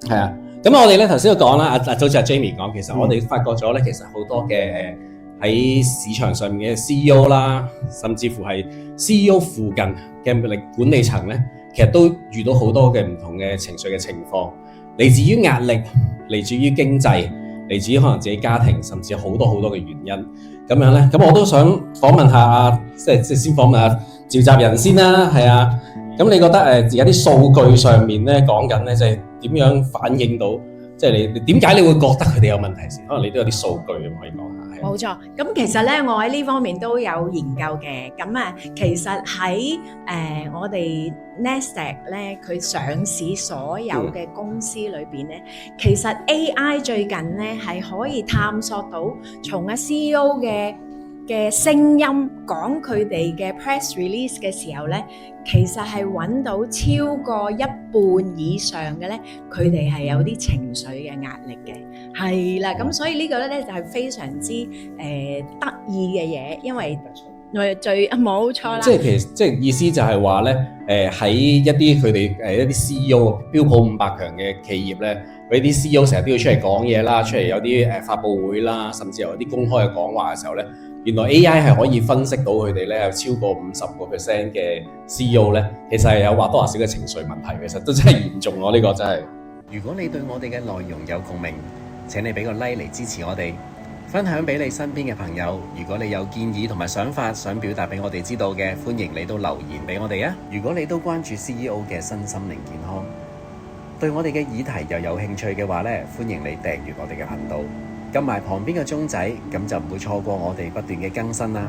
係啊，咁我哋咧頭先都講啦，就好似阿 Jamie 講，其實我哋發覺咗咧，其實好多嘅喺市場上面嘅 CEO 啦，甚至乎係 CEO 附近嘅管理層咧，其實都遇到好多嘅唔同嘅情緒嘅情況，嚟自於壓力，嚟自於經濟，嚟自於可能自己家庭，甚至好多好多嘅原因咁樣咧。咁我都想訪問下，即係先訪問下召集人先啦，係啊。咁你覺得而家啲數據上面咧講緊咧，就係點樣反映到，即係你點解你會覺得佢哋有問題先？可能你都有啲數據咁可以講下。冇錯，咁其實咧，我喺呢方面都有研究嘅。咁啊，其實喺我哋 Nasdaq 咧，佢上市所有嘅公司裏邊咧，其實 AI 最近咧係可以探索到從阿 CEO 嘅聲音講佢哋嘅 press release 嘅時候咧，其實係揾到超過一半以上嘅咧，佢哋係有啲情緒嘅壓力嘅，係啦，咁所以呢個咧就係非常之得意嘅嘢，因為我哋冇錯啦。即係意思就係話咧，喺一啲佢哋一啲 CEO 標普500強嘅企業咧，佢啲 CEO 成日都要出嚟講嘢啦，出嚟有啲發佈會啦，甚至有啲公開嘅講話嘅時候咧。原來 AI 係可以分析到佢哋咧有超過50% 嘅 CEO 咧，其實係有或多或少嘅情緒問題，其實都真係嚴重咯，呢個真係。如果你對我哋嘅內容有共鳴，請你俾個 like 嚟支持我哋，分享俾你身邊嘅朋友。如果你有建議同埋想法想表達俾我哋知道嘅，歡迎你都留言俾我哋啊！如果你都關注 CEO 嘅身心靈健康，對我哋嘅議題又有興趣嘅話咧，歡迎你訂閱我哋嘅頻道。撳埋旁邊嘅鐘仔，咁就唔會錯過我哋不斷嘅更新啦。